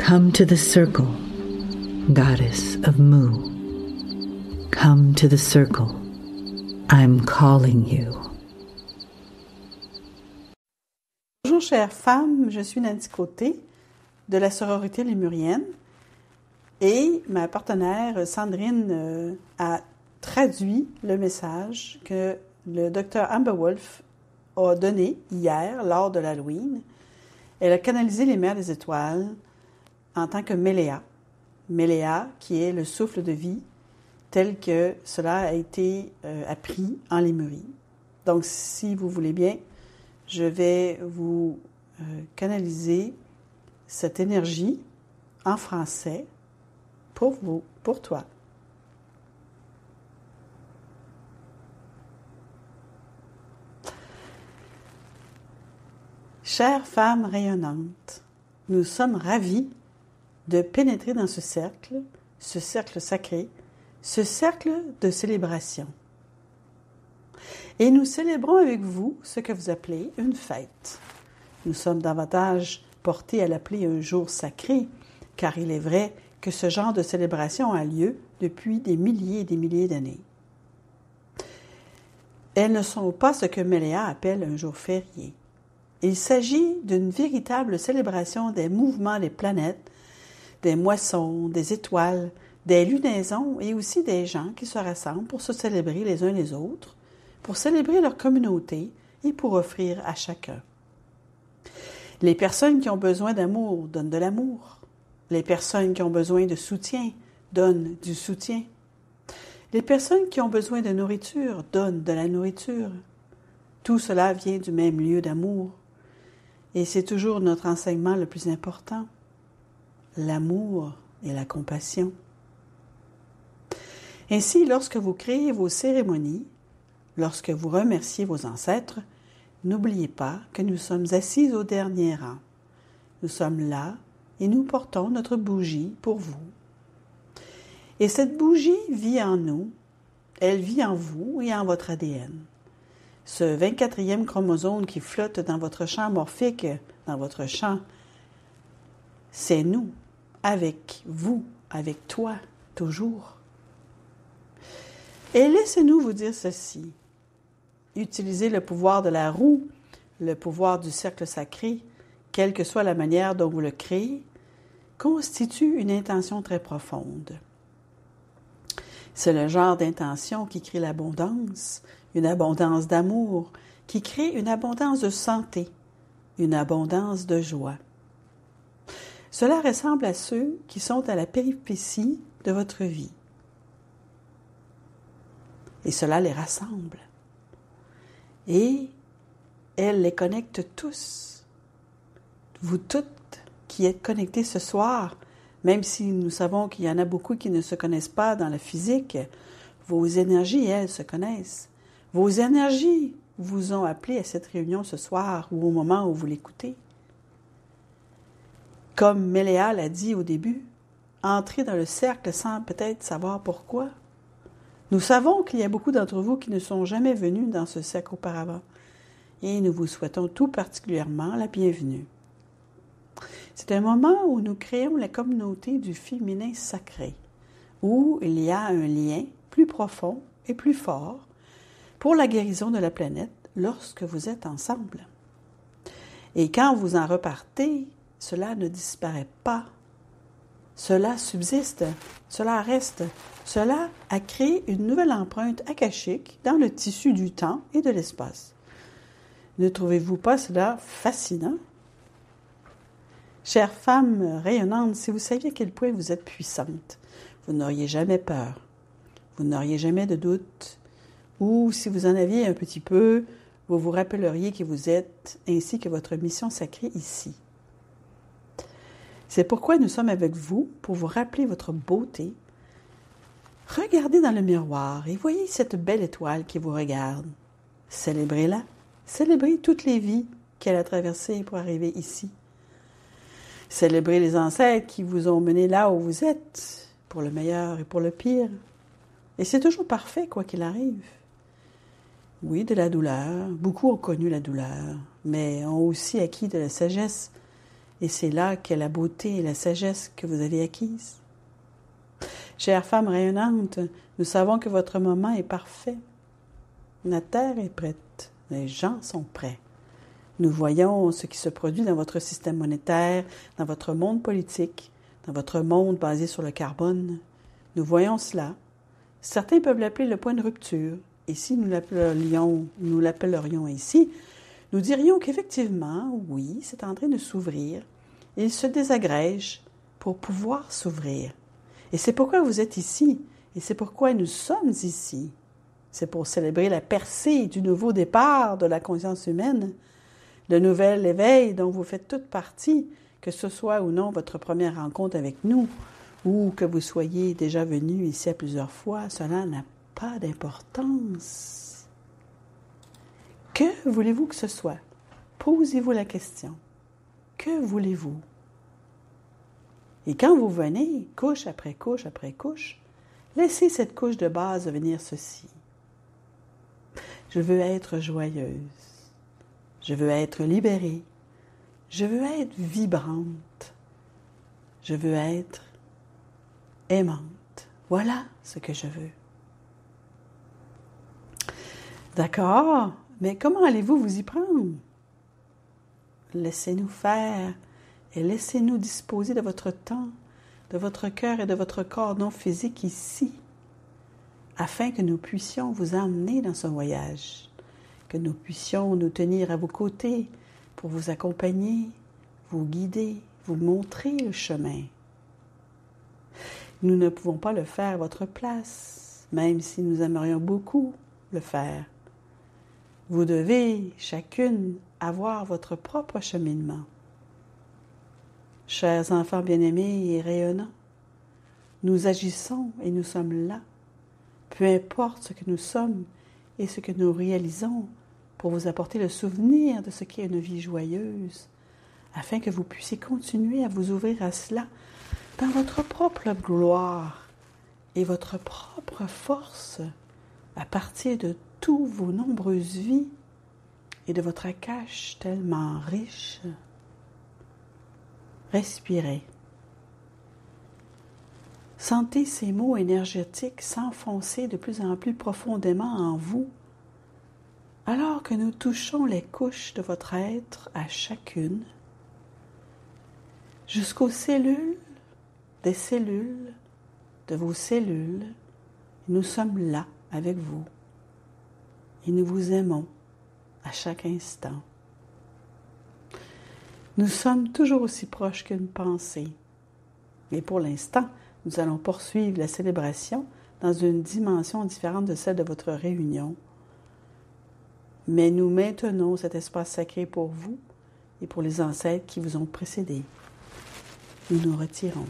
Come to the circle, goddess of Mu. Come to the circle. I'm calling you. Bonjour chères femmes, je suis Nancy Côté de la sororité lémurienne et ma partenaire Sandrine a traduit le message que le docteur Amber Wolf a donné hier lors de l'Halloween. Elle a canalisé les mers des étoiles en tant que Méléa. Méléa qui est le souffle de vie tel que cela a été appris en Lémurie. Donc si vous voulez bien, je vais vous canaliser cette énergie en français pour vous, pour toi. Chères femmes rayonnantes, nous sommes ravis de pénétrer dans ce cercle sacré, ce cercle de célébration. Et nous célébrons avec vous ce que vous appelez une fête. Nous sommes davantage portés à l'appeler un jour sacré, car il est vrai que ce genre de célébration a lieu depuis des milliers et des milliers d'années. Elles ne sont pas ce que Méléa appelle un jour férié. Il s'agit d'une véritable célébration des mouvements des planètes, des moissons, des étoiles, des lunaisons et aussi des gens qui se rassemblent pour se célébrer les uns les autres, pour célébrer leur communauté et pour offrir à chacun. Les personnes qui ont besoin d'amour donnent de l'amour. Les personnes qui ont besoin de soutien donnent du soutien. Les personnes qui ont besoin de nourriture donnent de la nourriture. Tout cela vient du même lieu d'amour. Et c'est toujours notre enseignement le plus important, l'amour et la compassion. Ainsi, lorsque vous créez vos cérémonies, lorsque vous remerciez vos ancêtres, n'oubliez pas que nous sommes assis au dernier rang. Nous sommes là et nous portons notre bougie pour vous. Et cette bougie vit en nous, elle vit en vous et en votre ADN. Ce 24e chromosome qui flotte dans votre champ morphique, dans votre champ, c'est nous, avec vous, avec toi, toujours. Et laissez-nous vous dire ceci. Utiliser le pouvoir de la roue, le pouvoir du cercle sacré, quelle que soit la manière dont vous le créez, constitue une intention très profonde. C'est le genre d'intention qui crée l'abondance, une abondance d'amour, qui crée une abondance de santé, une abondance de joie. Cela ressemble à ceux qui sont à la péripétie de votre vie. Et cela les rassemble. Et elle les connecte tous. Vous toutes qui êtes connectées ce soir, même si nous savons qu'il y en a beaucoup qui ne se connaissent pas dans la physique, vos énergies, elles, se connaissent. Vos énergies vous ont appelé à cette réunion ce soir ou au moment où vous l'écoutez. Comme Méléa l'a dit au début, entrez dans le cercle sans peut-être savoir pourquoi. Nous savons qu'il y a beaucoup d'entre vous qui ne sont jamais venus dans ce cercle auparavant et nous vous souhaitons tout particulièrement la bienvenue. C'est un moment où nous créons la communauté du féminin sacré, où il y a un lien plus profond et plus fort pour la guérison de la planète lorsque vous êtes ensemble. Et quand vous en repartez, cela ne disparaît pas. Cela subsiste, cela reste, cela a créé une nouvelle empreinte akashique dans le tissu du temps et de l'espace. Ne trouvez-vous pas cela fascinant? Chères femmes rayonnantes, si vous saviez à quel point vous êtes puissantes, vous n'auriez jamais peur, vous n'auriez jamais de doute, ou si vous en aviez un petit peu, vous vous rappelleriez qui vous êtes, ainsi que votre mission sacrée ici. C'est pourquoi nous sommes avec vous, pour vous rappeler votre beauté. Regardez dans le miroir et voyez cette belle étoile qui vous regarde. Célébrez-la, célébrez toutes les vies qu'elle a traversées pour arriver ici. Célébrez les ancêtres qui vous ont mené là où vous êtes, pour le meilleur et pour le pire. Et c'est toujours parfait, quoi qu'il arrive. Oui, de la douleur. Beaucoup ont connu la douleur, mais ont aussi acquis de la sagesse Et c'est là qu'est la beauté et la sagesse que vous avez acquises. Chère femme rayonnante, nous savons que votre moment est parfait. La terre est prête, les gens sont prêts. Nous voyons ce qui se produit dans votre système monétaire, dans votre monde politique, dans votre monde basé sur le carbone. Nous voyons cela. Certains peuvent l'appeler le point de rupture. Et si nous l'appellerions ici, nous dirions qu'effectivement, oui, c'est en train de s'ouvrir. Il se désagrège pour pouvoir s'ouvrir. Et c'est pourquoi vous êtes ici, et c'est pourquoi nous sommes ici. C'est pour célébrer la percée du nouveau départ de la conscience humaine, le nouvel éveil dont vous faites toute partie, que ce soit ou non votre première rencontre avec nous, ou que vous soyez déjà venu ici à plusieurs fois, cela n'a pas d'importance. Que voulez-vous que ce soit? Posez-vous la question. Que voulez-vous? Et quand vous venez, couche après couche après couche, laissez cette couche de base devenir ceci. Je veux être joyeuse. Je veux être libérée. Je veux être vibrante. Je veux être aimante. Voilà ce que je veux. D'accord, mais comment allez-vous vous y prendre? Laissez-nous faire et laissez-nous disposer de votre temps, de votre cœur et de votre corps non physique ici, afin que nous puissions vous emmener dans ce voyage, que nous puissions nous tenir à vos côtés pour vous accompagner, vous guider, vous montrer le chemin. Nous ne pouvons pas le faire à votre place, même si nous aimerions beaucoup le faire. Vous devez, chacune, avoir votre propre cheminement. Chers enfants bien-aimés et rayonnants, nous agissons et nous sommes là, peu importe ce que nous sommes et ce que nous réalisons, pour vous apporter le souvenir de ce qu'est une vie joyeuse, afin que vous puissiez continuer à vous ouvrir à cela dans votre propre gloire et votre propre force, à partir de toutes vos nombreuses vies et de votre cache tellement riche. Respirez. Sentez ces mots énergétiques s'enfoncer de plus en plus profondément en vous, alors que nous touchons les couches de votre être à chacune, jusqu'aux cellules, des cellules, de vos cellules. Nous sommes là avec vous et nous vous aimons à chaque instant. Nous sommes toujours aussi proches qu'une pensée. Mais pour l'instant, nous allons poursuivre la célébration dans une dimension différente de celle de votre réunion. Mais nous maintenons cet espace sacré pour vous et pour les ancêtres qui vous ont précédés. Nous nous retirons.